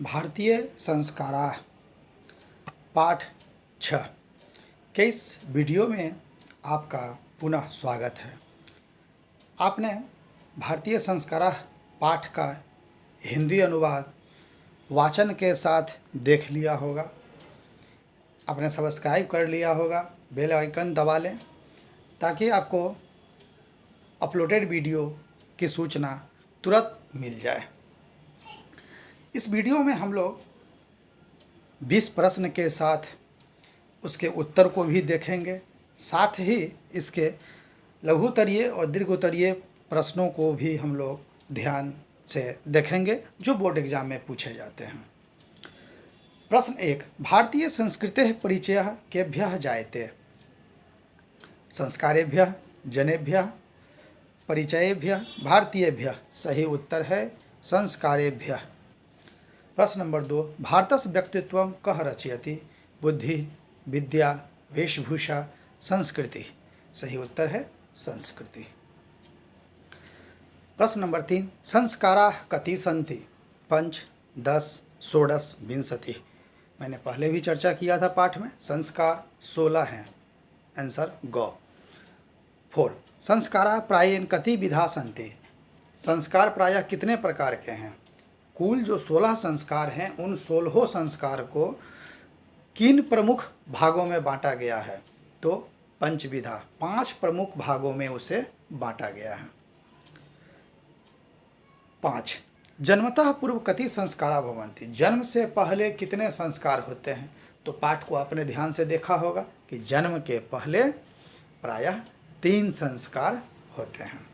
भारतीय संस्कारा पाठ 6 के इस वीडियो में आपका पुनः स्वागत है। आपने भारतीय संस्कारा पाठ का हिंदी अनुवाद वाचन के साथ देख लिया होगा। आपने सब्सक्राइब कर लिया होगा, बेल आइकन दबा लें ताकि आपको अपलोडेड वीडियो की सूचना तुरंत मिल जाए। इस वीडियो में हम लोग 20 प्रश्न के साथ उसके उत्तर को भी देखेंगे, साथ ही इसके लघुत्तरीय और दीर्घोत्तरीय प्रश्नों को भी हम लोग ध्यान से देखेंगे जो बोर्ड एग्जाम में पूछे जाते हैं। प्रश्न 1, भारतीय संस्कृतेः परिचयः केभ्यः जायते? संस्कारेभ्यः, जनेभ्यः, परिचयेभ्यः, भारतीयेभ्यः। सही उत्तर है संस्कारेभ्यः। प्रश्न नंबर 2, भारतस्य व्यक्तित्वं कः रचयति? बुद्धि, विद्या, वेशभूषा, संस्कृति। सही उत्तर है संस्कृति। प्रश्न नंबर 3, संस्काराः कति सन्ति? 5, 10, 16, 20। मैंने पहले भी चर्चा किया था पाठ में। संस्कार 16 हैं, आंसर ग। 4, संस्काराः प्रायेण कति विधा सन्ति? संस्कार प्रायः कितने प्रकार के हैं? कुल जो 16 संस्कार हैं उन 16 संस्कार को किन प्रमुख भागों में बांटा गया है? तो पंचविधा, 5 प्रमुख भागों में उसे बांटा गया है। 5, जन्मतः पूर्व कति संस्कारा भवन्ति? जन्म से पहले कितने संस्कार होते हैं? तो पाठ को आपने ध्यान से देखा होगा कि जन्म के पहले प्रायः 3 संस्कार होते हैं।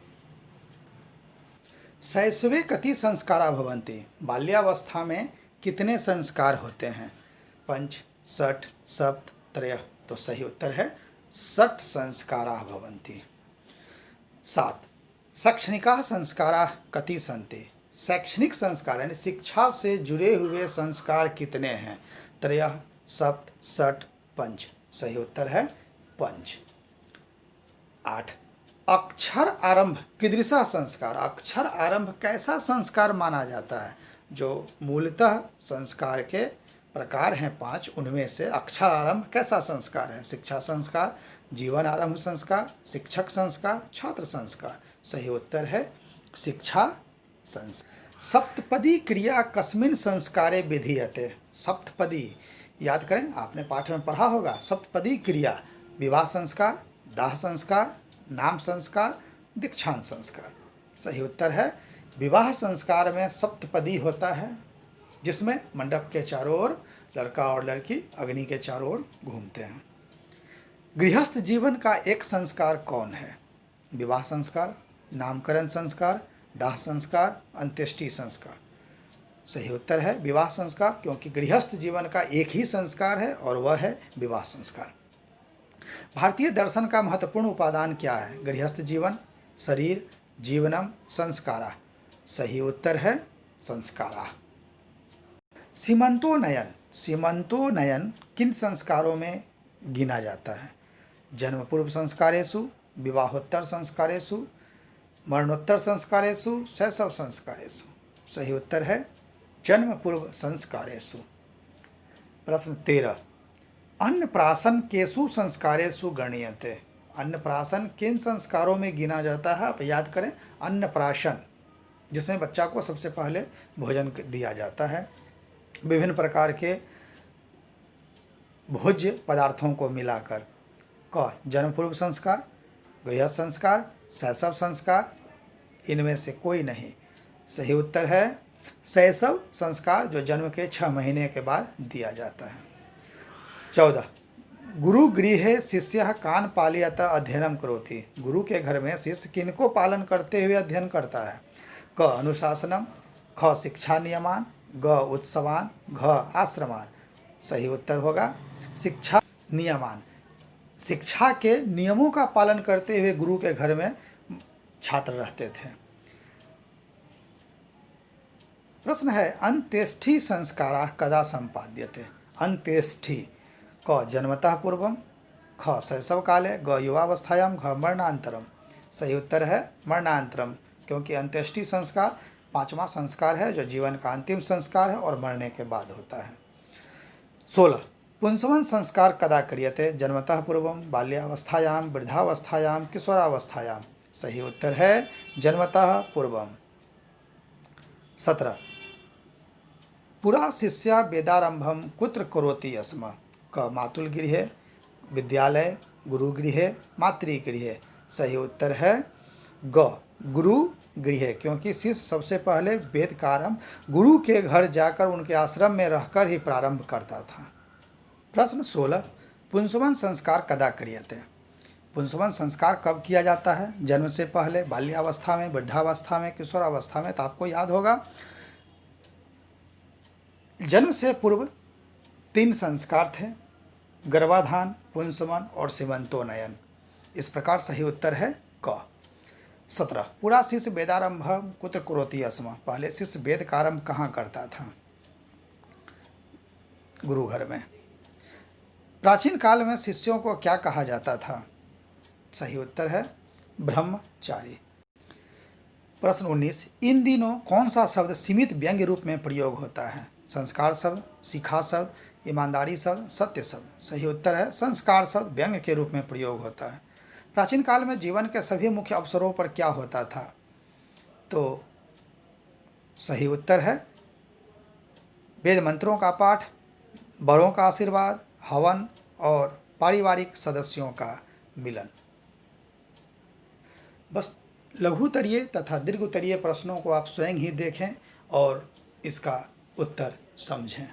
शैशवे कति संस्कारा भवन्ति? बाल्यावस्था में कितने संस्कार होते हैं? 5, 6, 7, 3। तो सही उत्तर है 6 संस्कारा भवन्ति। 7, शैक्षणिकाः संस्काराः कति सन्ति? शैक्षणिक संस्कार यानी शिक्षा से जुड़े हुए संस्कार कितने हैं? 3, 7, 6, 5। सही उत्तर है 5। 8, अक्षर आरंभ कीदृशः संस्कार? अक्षर आरंभ कैसा संस्कार माना जाता है? जो मूलतः संस्कार के प्रकार हैं 5, उनमें से अक्षर आरंभ कैसा संस्कार है? शिक्षा संस्कार, जीवन आरंभ संस्कार, शिक्षक संस्कार, छात्र संस्कार। सही उत्तर है शिक्षा संस्कार। सप्तपदी क्रिया कस्मिन् संस्कारे विधीयते? सप्तपदी याद करें, आपने पाठ में पढ़ा होगा। सप्तपदी क्रिया विवाह संस्कार, दाह संस्कार, नाम संस्कार, दीक्षांत संस्कार। सही उत्तर है विवाह संस्कार में सप्तपदी होता है जिसमें मंडप के चारों ओर लड़का और लड़की अग्नि के चारों ओर घूमते हैं। गृहस्थ जीवन का एक संस्कार कौन है? विवाह संस्कार, नामकरण संस्कार, दाह संस्कार, अंत्येष्टि संस्कार। सही उत्तर है विवाह संस्कार, क्योंकि गृहस्थ जीवन का एक ही संस्कार है और वह है विवाह संस्कार। भारतीय दर्शन का महत्वपूर्ण उपादान क्या है? गृहस्थ जीवन, शरीर, जीवनम, संस्कारा। सही उत्तर है संस्कारा। सीमंतोन्नयन, सीमंतोन्नयन किन संस्कारों में गिना जाता है? जन्म पूर्व संस्कारेषु, विवाहोत्तर संस्कारेषु, मरणोत्तर संस्कारेषु, शैशव संस्कारेषु। सही उत्तर है जन्म पूर्व संस्कारेषु। प्रश्न 13, अन्नप्राशन केषु संस्कारेषु गण्यते? अन्नप्राशन किन संस्कारों में गिना जाता है? आप याद करें, अन्नप्राशन जिसमें बच्चा को सबसे पहले भोजन दिया जाता है, विभिन्न प्रकार के भोज्य पदार्थों को मिलाकर। क, जन्म पूर्व संस्कार, गृहस्थ संस्कार, शैशव संस्कार, इनमें से कोई नहीं। सही उत्तर है शैशव संस्कार, जो जन्म के 6 महीने के बाद दिया जाता है। 14, गुरु गृहे शिष्यः कान् पालयत अध्ययनं करोति? गुरु के घर में शिष्य किनको पालन करते हुए अध्ययन करता है? क, अनुशासनम, ख, शिक्षा नियमान, ग, उत्सवान, घ, आश्रमान। सही उत्तर होगा शिक्षा नियमान। शिक्षा के नियमों का पालन करते हुए गुरु के घर में छात्र रहते थे। प्रश्न है अंत्येष्टि संस्काराः कदा संपाद्यते? अंत्येष्टि, क, जन्मतः पूर्वम, ख, शैशव काले, ग, युवावस्थायां, घ, मरणांतरम। सही उत्तर है मरणांतरम, क्योंकि अंत्येष्टि संस्कार पांचवा संस्कार है जो जीवन का अंतिम संस्कार है और मरने के बाद होता है। 16 पुंसवन संस्कार कदा क्रियते जन्मतः पूर्वम बाल्यावस्थायाम वृद्धावस्थायाम किशोरावस्थायाम। सही उत्तर है जन्मतः पूर्वम। 17 पुरा शिष्या वेदारंभम कुत्र करोति स्म। क मातुल गृहे विद्यालय गुरुगृहे मातृगृहे। सही उत्तर है ग गुरु गृह, क्योंकि शिष्य सबसे पहले वेद का आरंभ गुरु के घर जाकर उनके आश्रम में रहकर ही प्रारंभ करता था। प्रश्न 16 पुंसवन संस्कार कदा क्रियते। पुंसवन संस्कार कब किया जाता है? जन्म से पहले, बाल्यावस्था में, वृद्धावस्था में, किशोरावस्था में। तो आपको याद होगा जन्म से पूर्व 3 संस्कार थे, गर्भाधान, पुंसवन और सीमंतोन्नयन। इस प्रकार सही उत्तर है क। 17 पूरा शिष्य वेदारंभ कुत्र करोति स्म। पहले शिष्य वेद का आरंभ कहाँ करता था? गुरु घर में। प्राचीन काल में शिष्यों को क्या कहा जाता था? सही उत्तर है ब्रह्मचारी। प्रश्न 19 इन दिनों कौन सा शब्द सीमित व्यंग्य रूप में प्रयोग होता है? संस्कार शब्द, शिखा शब्द, ईमानदारी शब्द, सत्य शब्द। सही उत्तर है संस्कार शब्द व्यंग्य के रूप में प्रयोग होता है। प्राचीन काल में जीवन के सभी मुख्य अवसरों पर क्या होता था? तो सही उत्तर है वेद मंत्रों का पाठ, बड़ों का आशीर्वाद, हवन और पारिवारिक सदस्यों का मिलन। बस लघुतरीय तथा दीर्घोत्तरीय प्रश्नों को आप स्वयं ही देखें और इसका उत्तर समझें।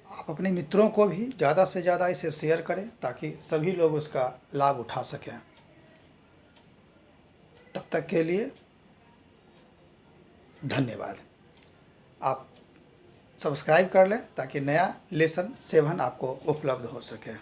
आप अपने मित्रों को भी ज़्यादा से ज़्यादा इसे शेयर करें ताकि सभी लोग उसका लाभ उठा सकें। तब तक के लिए धन्यवाद। आप सब्सक्राइब कर लें ताकि नया लेसन 7 आपको उपलब्ध हो सके।